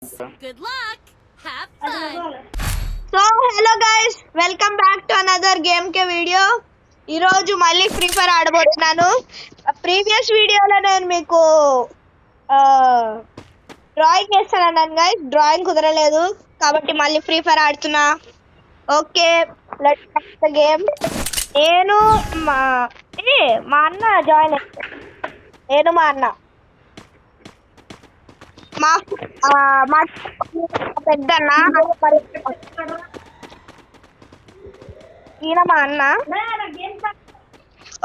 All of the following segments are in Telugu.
Good luck. Have fun. So hello guys, welcome back to another game K video. ఈరోజు మళ్ళీ ఫ్రీ ఫైర్ ఆడబోతున్నాను. ప్రీవియస్ వీడియోలో నేను మీకు డ్రాయింగ్ వేస్తానన్నాను గైస్. డ్రాయింగ్ కుదరలేదు కాబట్టి మళ్ళీ ఫ్రీ ఫైర్ ఆడుతున్నా. Okay, let's start the game. నేను మా అన్న జాయిన్ అయ్యాను. నేను మా అన్న మా పెద్దన్న ఈయన మా అన్న.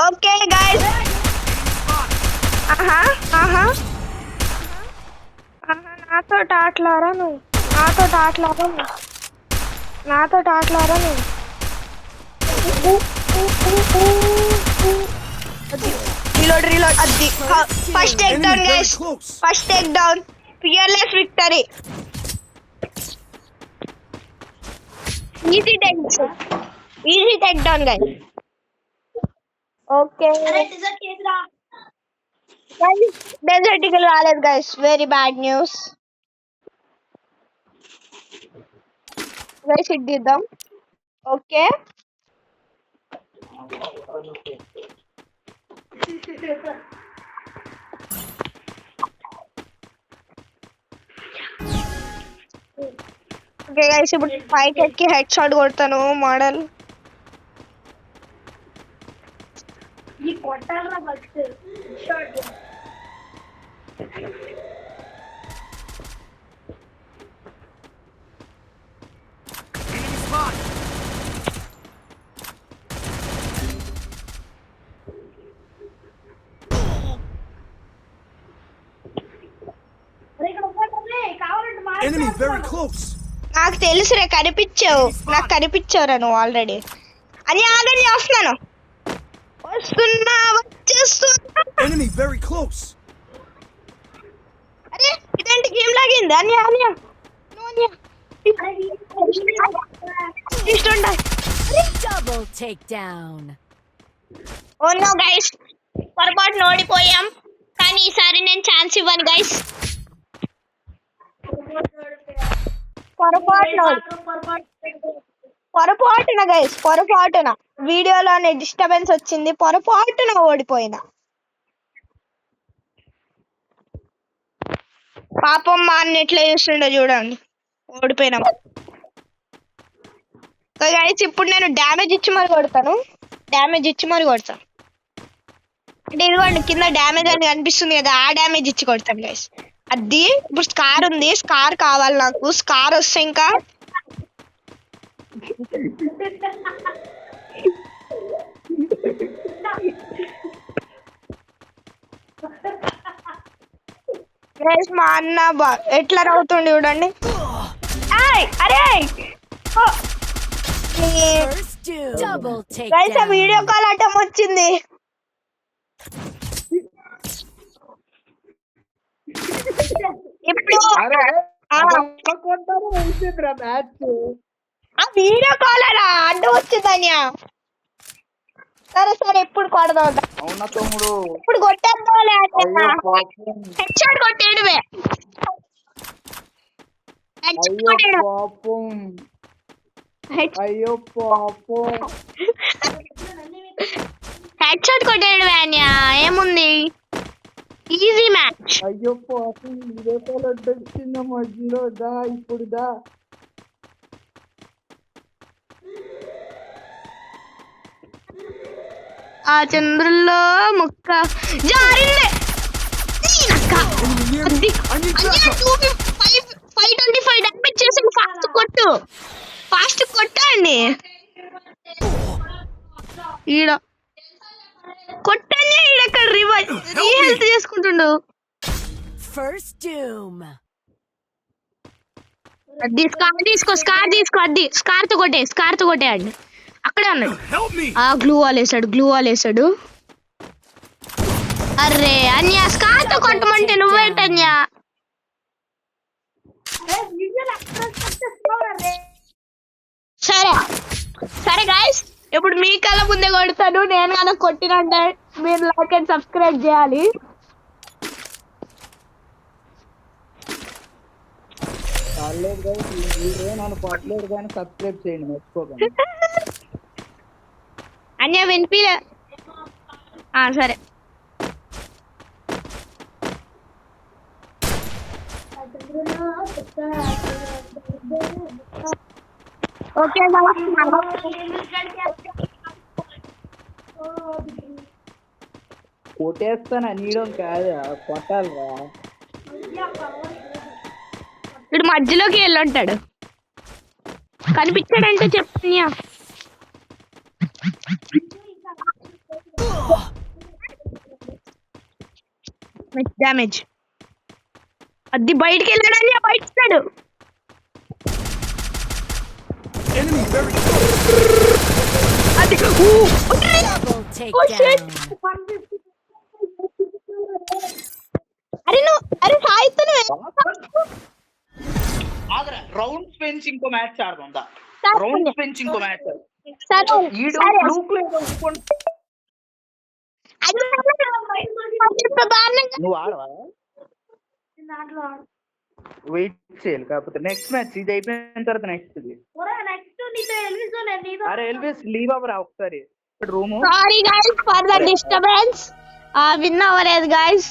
ఓకే గైస్, నాతో ఆటలారా నువ్వు, రీలోడ్ అది. First take down guys, first take down. Fearless victory. Easy take down guys. Okay, Desert Eagle రాలేదు గైస్, very bad news guys. Hit దిద్దాం. ఓకే, ఓకే గైస్, ఇప్పుడు పైకి ఎక్కి హెడ్ షాట్ కొడతాను. Model Enemy very close. నాకు తెలుసురే, కనిపించావు, నాకు కనిపించావురా నువ్వు ఆల్రెడీ. అని ఆల్రెడీ వస్తున్నాను, వచ్చేస్తున్నా. Enemy very close. అరే ఇదేంటి గేమ్ లాగింది. అన్య Double takedown. Oh no guys, పొరపాటున ఓడిపోయాం. కానీ ఈసారి నేను ఛాన్స్ ఇవ్వను గైస్. పొరపాటున గైస్, పొరపాటున వీడియోలోనే డిస్టర్బెన్స్ వచ్చింది, పొరపాటున ఓడిపోయినా. పాపం మా అన్న ఎట్లా చూస్తుండో చూడండి, ఓడిపోయినా. గైస్ ఇప్పుడు నేను డ్యామేజ్ ఇచ్చి మరి కొడతాను. అంటే ఇదిగోండి కింద డ్యామేజ్ అని కనిపిస్తుంది కదా, ఆ డ్యామేజ్ ఇచ్చి కొడతాను గైస్. అది ఇప్పుడు స్కార్ ఉంది, స్కార్ కావాలి నాకు. స్కార్ వస్తే ఇంకా మా అన్న ఎట్లా రవుతుంది చూడండి. అరే గైస్, ఆ వీడియో కాల్ అటం వచ్చింది. ఇప్పుడు ఆ వీడియో కాల్ అలా అడ్డు వచ్చిందన్యా. సరే ఇప్పుడు కొడదాం. ఇప్పుడు కొట్టేద్దాంలే. హెడ్ షాట్ కొట్టేయడమే. హెడ్ షాట్ కొట్టేయడమే అన్యా, ఏముంది, ఈజీ మ్యాచ్. అయ్యో పాపం, వీడియో కాల్ అడ్డొచ్చింద మధ్యలో. ఇప్పుడు ఆ చంద్రుల్లో ముక్క జారింది. 525 డామేజ్ చేసి ఫాస్ట్ కొట్టండి. ఈడ కొట్టండి, ఈడక్కడ రీహెల్త్ చేసుకుంటుండు. అది స్కార్ తీసుకో, అది స్కార్ తో కొట్టేయండి. అక్కడే ఉన్నాడు. ఆ గ్లూ వాల్ వేసాడు. అర్రే అన్య, స్కార్ తో కొట్టమంటే నువ్వేంటన్యా. సరే గైస్, ఇప్పుడు మీ కళ్ళ ముందే కొడతాను. నేను కదా కొట్టినంటే మీరు లైక్ అండ్ సబ్స్క్రైబ్ చేయాలి. పర్లేదు కదా వీడియో నన్ను పట్టలేదు కానీ సబ్స్క్రైబ్ చేయండి మర్చిపోకండి. అన్య వినిపిలే. సరే ఓకే కొట్టేస్తాను నీడం కాదు కొట్టాలిరా. ఇప్పుడు మధ్యలోకి వెళ్ళుంటాడు. కనిపించాడంటే చెప్తున్నా. డ్యామేజ్. అది బయటికి వెళ్ళాడని బయటస్తాడు. Enemy very close. అది Double takedown. అరే సాయితోనే రౌండ్స్ పెంచి ఇంకో మ్యాచ్ ఆడుతుందా? సరే. రౌండ్స్ పెంచి ఇంకో మ్యాచ్ సరే ఈడు సరే. ఫ్లూక్ లేదు అనుకుంటా. అది ఇంత దారుణంగా నువ్వు ఆడవా? వెయిట్ చేయాలి. కాకపోతే నెక్స్ట్ మ్యాచ్ ఇది అయిపోయిన తర్వాత నెక్స్ట్ ఇది. అరే ఎల్విస్ లీవ్ అవ్వరా ఒకసారి room. Sorry guys for the disturbance. Win అవ్వలేదు గైస్,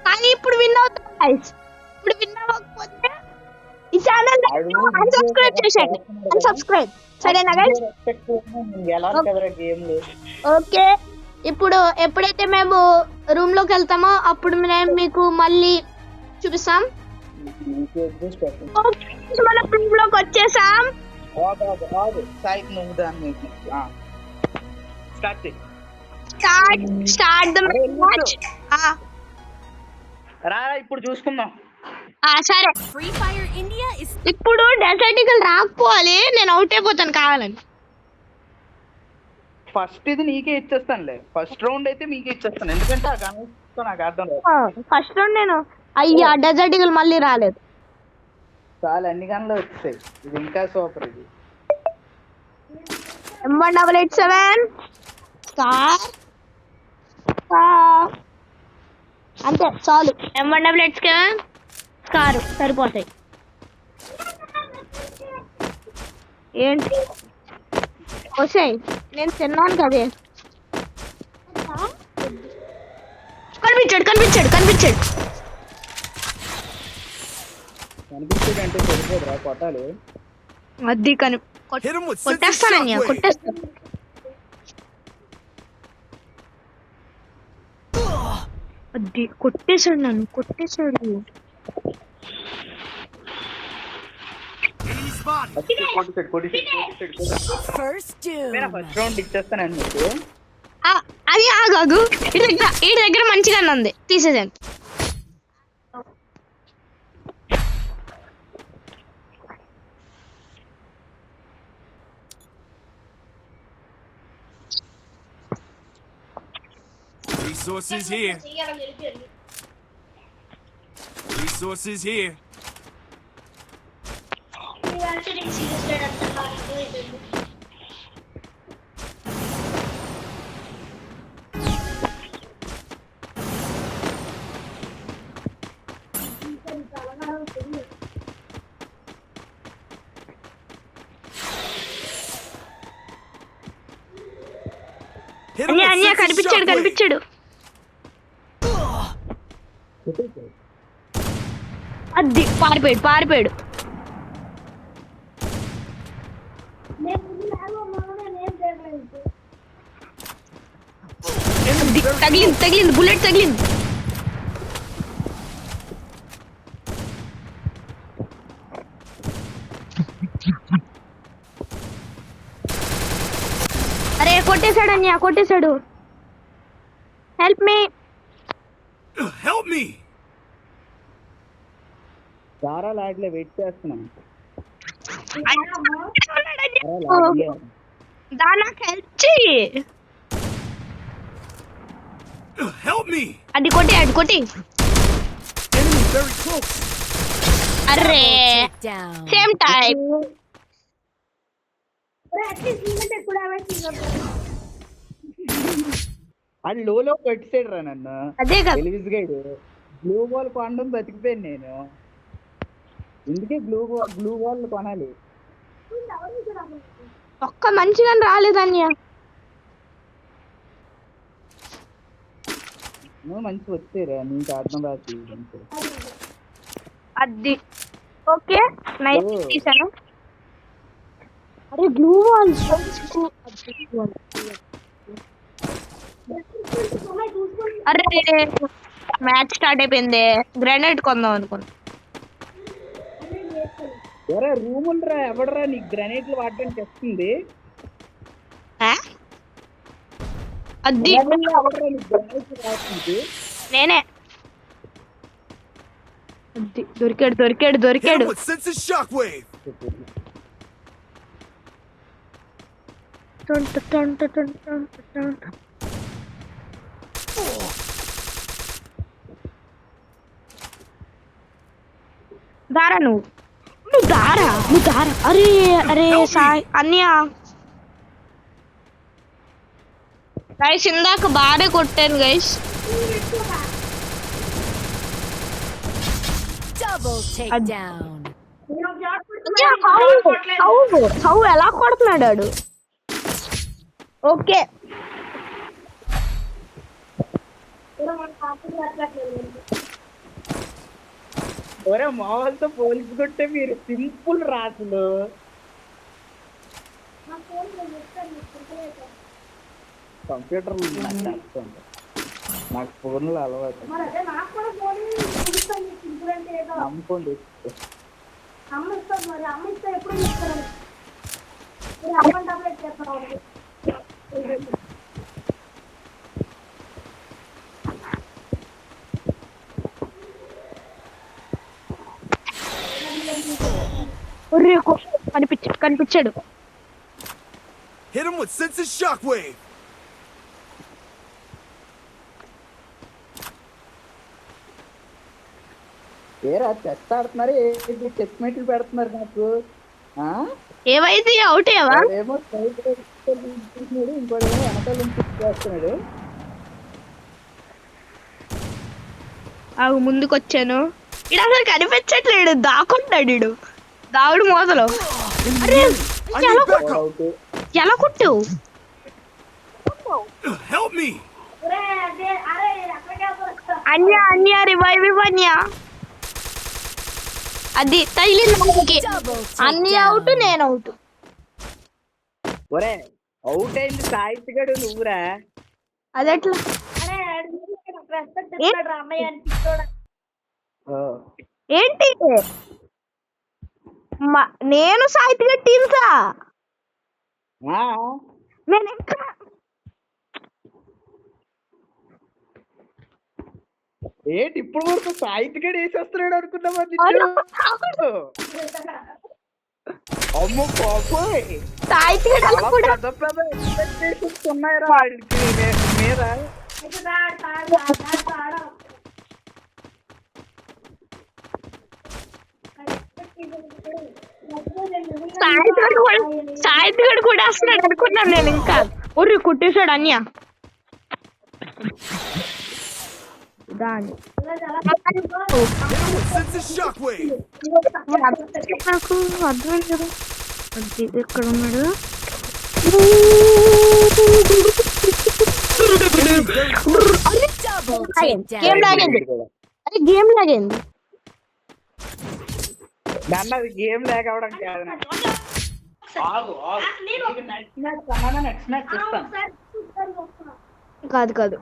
కానీ ఇప్పుడు విన్ అవుతాం గైస్. ఇప్పుడు విన్ అవ్వకపోతే ఈ ఛానల్ అన్సబ్స్క్రైబ్ చేసేయండి. అన్సబ్స్క్రైబ్ సరేనా గైస్? ఎలా కదరా గేమ్ లేదు. ఓకే, ఇప్పుడు ఎప్పుడైతే మేము రూమ్ లోకి వెళ్తామో అప్పుడు మేము మీకు మళ్ళీ చూపిస్తాం. ఓకే, మన రూమ్ లోకి వచ్చేసాం. సాయికి నువ్వు దాన్ని స్టార్ట్ చేయి. Start the match. రా ఇప్పుడు చూసుకుందాం. సరే, Free Fire India is ఇప్పుడు డెసర్టికల్ రాకపోవాలి, నేను అవుట్ అయిపోతాను కావాలని. ఫస్ట్ ఇది నీకే ఇచ్చేస్తానులే. ఫస్ట్ రౌండ్ అయితే మీకే ఇచ్చేస్తాను, ఎందుకంటే ఆ గణేష్తో నాకు అర్థం లేదు. ఫస్ట్ రౌండ్ నేను అయ్యా డెసర్టికల్ మళ్ళీ రాలేదు. చాలా అన్ని గన్లు వచ్చాయి. ఇది ఇంకా సూపర్. ఇది M1887 స్టార్ అంతే చాలు. M1887 స్టార్ సరిపోతాయి. ఏంటి వచ్చాయి, నేను తిన్నాను కదే. కనిపించాడు కనిపించాడు కనిపించాడు. కనిపించేది అంటే సరిపోదురా కొట్టాలి. అది Hit him with sensitive కొట్టేస్తానయ్యా shockwave. కొట్టేస్తాను. అది కొట్టేశాడు, నన్ను కొట్టేశాడు. Enemy spotted. కొట్టేసాడు. first doom. First round ఇచ్చేస్తాను మీకు. అది ఆగాగు, ఈ దగ్గర మంచిగా ఉంది, తీసేసాను. Resources here. Resources here. Hit him with అన్య sensitive కనిపించాడు shockwave. కనిపించాడు. అది పారిపోయాడు పారిపోయాడు. Enemy very తగిలింది తగిలింది, బుల్లెట్ తగిలింది. అరే కొట్టేశాడు అన్య కొట్టేశాడు. Help me. Help me. సారా లాడ్లే వెయిట్ చేస్తున్నాం. దానికి హెల్ప్ చెయ్యి. Help me. అది కొట్టి అది కొట్టి. Enemy very close. అరే Takedown. Same time. అది లోలో పెట్టాడు రా నన్ను. అదే కదా. ఎలివిస్ గైడ్ బ్లూ బాల్ కొండం బతికిపోయాను నేను. ఎందుకే గ్లూ వాల్ కొనాలి. ఒక్క మంచిగా రాలేదు అన్య. నువ్వు మంచి వచ్చేరా నీకు అర్థం రాదు. అది ఓకే నైస్ తీసాను. అరే గ్లూ వాల్ అరే మ్యాచ్ స్టార్ట్ అయిపోయింది. గ్రెనేడ్ కొందాం అనుకున్నా. ఎవరా రూమ్ ఉండరా ఎవడరా నీకు గ్రెనేడ్లు వాడడానికి వస్తుంది. అది ఎవడరా నీకు గ్రెనేడ్లు వాడుతుంది. నేనే. అది దొరికాడు దొరికాడు Hit దొరికాడు. him with sense of shockwave. దారా నువ్వు దారా. అరే అరే సాయ్ అన్య గైస్ ఇందాక బాగా కొట్టాను గైస్. Double takedown. హౌ ఎలా కొడుతున్నాడు వాడు. ఓకే ఒరే మామూలుతో పోల్చుకుంటే మీరు సింపుల్ రాసులు. కంప్యూటర్ నాకు ఫోన్లో అలవాటు. నమ్ముకోండి. కనిపించాడు. Hit him with sense of shockwave. ఏరా చెస్ ఆడుతున్నారు. చెస్ మెట్లు పెడుతున్నారు నాకు. ఏమైంది అవుట్ ఏవా. ఏమో ఇంకోటి వెనకాల చేస్తున్నాడు. ముందుకు వచ్చాను. ఇడు అసలు కనిపించట్లేడు. దాక్కుంటాడు ఇడు. దావుడు మోసలు. అరే ఎలా కొట్టావు. Help me. అన్య రివైవ్ ఇవ్వన్య. అది తగిలింది. అన్ని అవుట్ నేను అవుట్. ఒరే అవుట్ అయింది సాయిత్గడు నువ్వురా. అదెట్లా ఏంటి. నేను సాయిత్గా టీమ్సా. నేను ఇంకా ఏంటి ఇప్పుడు వరకు సాయిత్గడు వేసేస్తున్నాడు అనుకున్నావా. అమ్మో పాపోయ్ ఉన్నాయిరా వాడికి మీద. సాయిత్గడు కూడా వస్తున్నాడు అనుకున్నాను నేను. ఇంకా ఉర్రి కుట్టేశాడు అన్య. దాని నాకు అర్థం కదా. ఎక్కడ ఉన్నాడు. గేమ్ లాగింది. అరే గేమ్ లాగింది. అన్నది గేమ్ లేకపోవడం కాదు. కాదు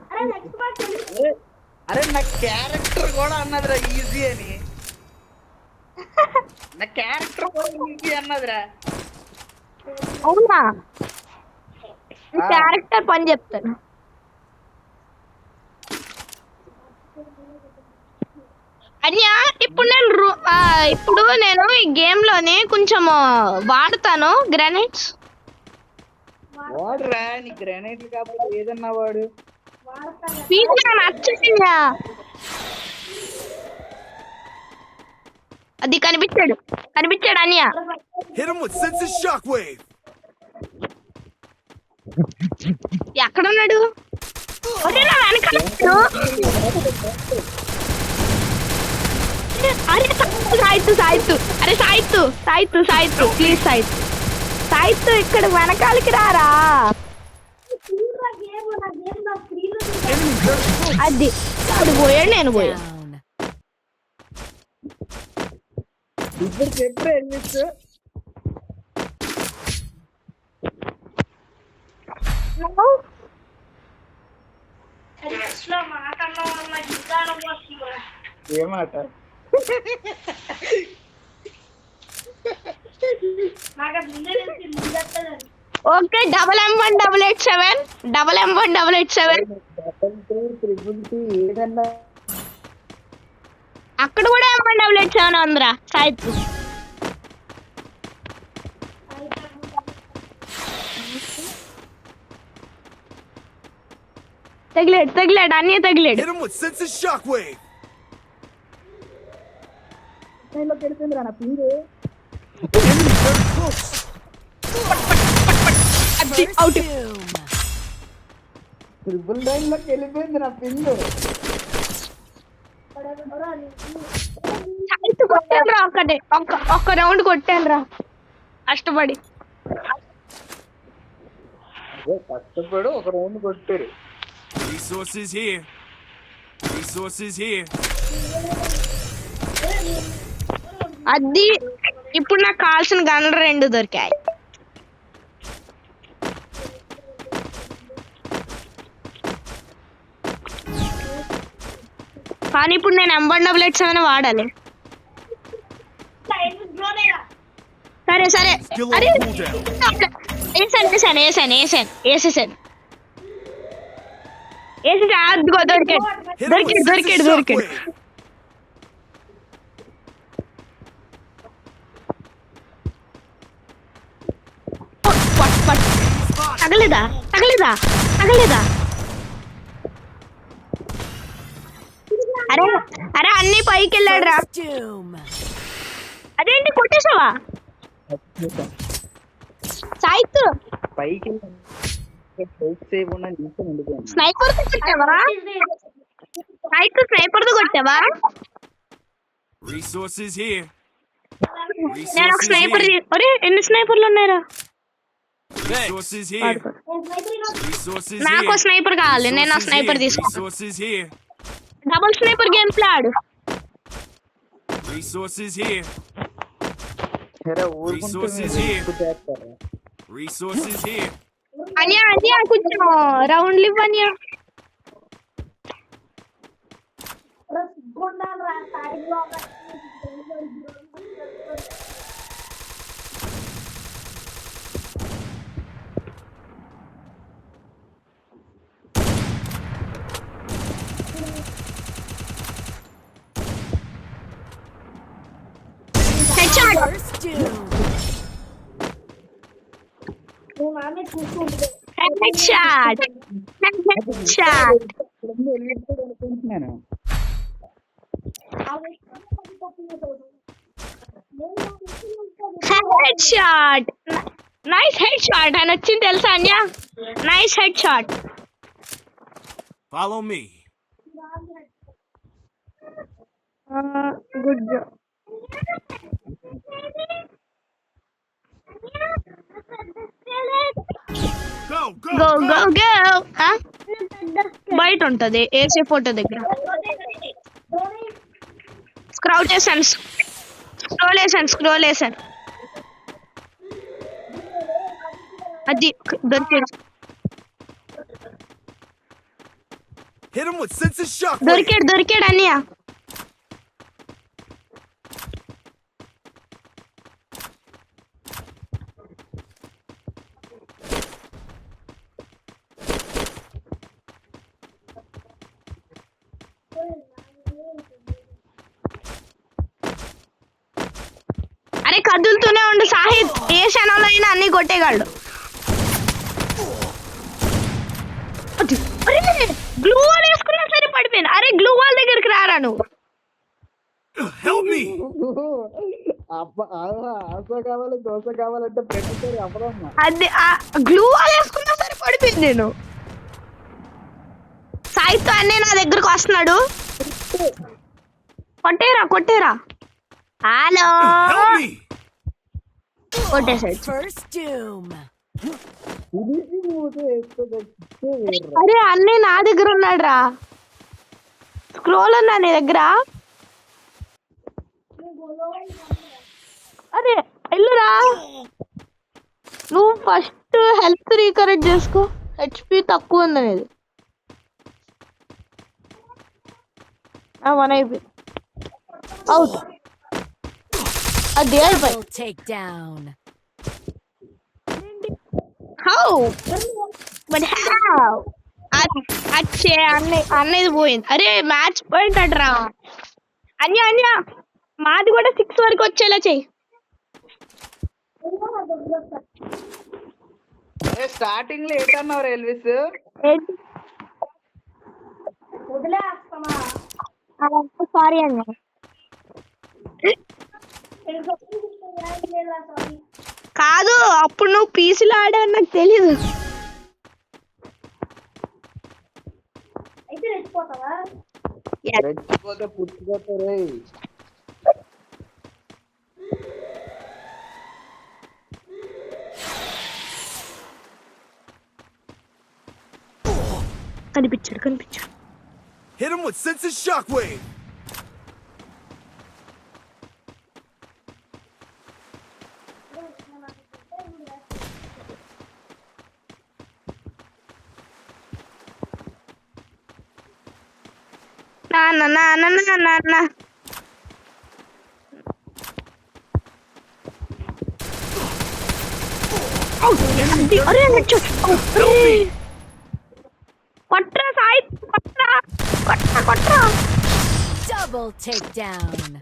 అరే నా క్యారెక్టర్ కూడా అన్నదిరా ఈజీ అని. నా క్యారెక్టర్ కూడా ఈజీ అన్నదిరా. అవునా క్యారెక్టర్ పని చెప్తాను. అన్య ఇప్పుడు నేను ఈ గేమ్ లోని కొంచెం వాడతాను గ్రానైట్స్. వాడురా నీ గ్రానైట్లు కాకపోతే ఏదన్నా వాడు. అది కనిపించాడు అన్య. ఎక్కడున్నాడు. అరే సాయిత్తు సాయిత్తు అరే సాయిత్తు సాయిత్తు సాయిత్తు ప్లీజ్ సాయిత్తు సాయిత్తు ఇక్కడ వెనకాలకి రారా అది ఇప్పుడు పోయాడు నేను పోయా Down. ఇప్పుడు చెప్పు ఎన్నిస్ ఏమాట ఓకే MM1 887 ఏదన్నా అక్కడ కూడా M1 887 ఉందిరా సాయిత్తు తగిలాడు అన్నీ తగిలాడు Hit him with sense of shockwave. పెడుతుందిరా నా పిండి Very close. Out Boom. Triple line లోకి వెళ్ళిపోయింది నా పిండు సాయిత్తు కొట్టాను రా ఒక్క రౌండ్ కొట్టాను రా కష్టపడి కష్టపడు ఒక రౌండ్ కొట్టారు Resources here. Resources here. అది ఇప్పుడు నాకు కావాల్సిన గన్లు 2 దొరికాయి కానీ ఇప్పుడు నేను M1 887 వాడాలి సరే Skill అరే on cooldown. వేసేసాను అదిగో Hit him with sense of దొరికాడు shockwave. పట్. తగలేదా అరే అన్ని పైకి వెళ్ళాడు రా Doom. అదేంటి కొట్టేసావా సాయిత్ పైకి చేయకుండా నీకు ఉండిపోయింది స్నైపర్ కొట్టావా స్నైపర్ కొట్టావా Resources here. నేను ఒక Resources స్నైపర్ here. అరే ఎన్ని స్నైపర్లు ఉన్నారా Resources here. Resources నాకు here. స్నైపర్ కావాలి నేను ఆ Resources స్నైపర్ here. తీసుకుంటా Resources here. Double sniper game play ఆడు Resources here. ఊరుకుంటుంది చేస్తారా Resources here. అనియా కొంచెం రౌండ్లు ఇవ్వనియా First doom. హెడ్ షాట్ అనుకుంటున్నాను head shot nice head shot అని వచ్చింది తెలుసా అన్యా nice head shot Follow me. Good job Go, go, go go. Go go బయట ఉంటది ఏసీ ఫోటో దగ్గర స్క్రోల్ వేసాను అది దొరికాడు Hit him with sense of shockwave. దొరికాడు అన్నయ్య అరే కదులుతూనే ఉండు సాహిద్ ఏ క్షణంలో అయినా అన్ని కొట్టేగాళ్ళు గ్లూ వాల్ వేసుకున్నా సరే పడిపోయాను అరే గ్లూ వాల్ దగ్గరికి రారా నువ్వు Help me. ఆశ కావాలి దోశ కావాలంటే పెట్టేసారి అవ్వదమ్మా అది గ్లూ వాల్ వేసుకున్నా సరే పడిపోయింది నేను సాహిత్తో అన్నీ నా దగ్గరకు వస్తున్నాడు కొట్టేరా హలో Help me! కొట్టేసాడు. First doom. అరే అన్నీ నా దగ్గర ఉన్నాడు రా. స్క్రోల్ ఉన్నా నీ దగ్గర. అరే ఎల్లురా, నువ్వు ఫస్ట్ హెల్త్ రీకరెక్ట్ చేసుకో. హెచ్పి తక్కువ ఉంది అనేది. మన అయిపోయింది. అవుట్. అది అయిపోయి. Double takedown. How but how అచ్చే అన్నది పోయింది. అరే మ్యాచ్ పాయింట్ అట్రా. అన్య మాది కూడా 6 వరకు వచ్చేలా చెయ్యి. స్టార్టింగ్ లో ఏంటన్నారు ఎల్విస్? సారీ అన్న. కాదు అప్పుడు నువ్వు పీసులు ఆడావు నాకు తెలీదు. రెచ్చిపోతే పుచ్చిపోతారే. కనిపించాడు. Hit him with sense of shockwave. నా అరే కొట్రా సాయి, కొట్రా. Double takedown.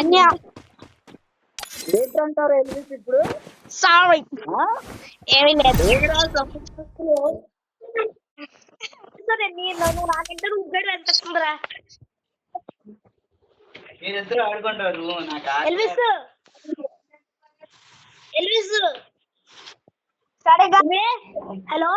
అన్య ఏంటంటారు ఎల్విస్ ఇప్పుడు? సారీ ఏమీ లేదు. మీరిద్దరు ఆడుకుంటారు నాకు ఎల్విస్ సరే హలో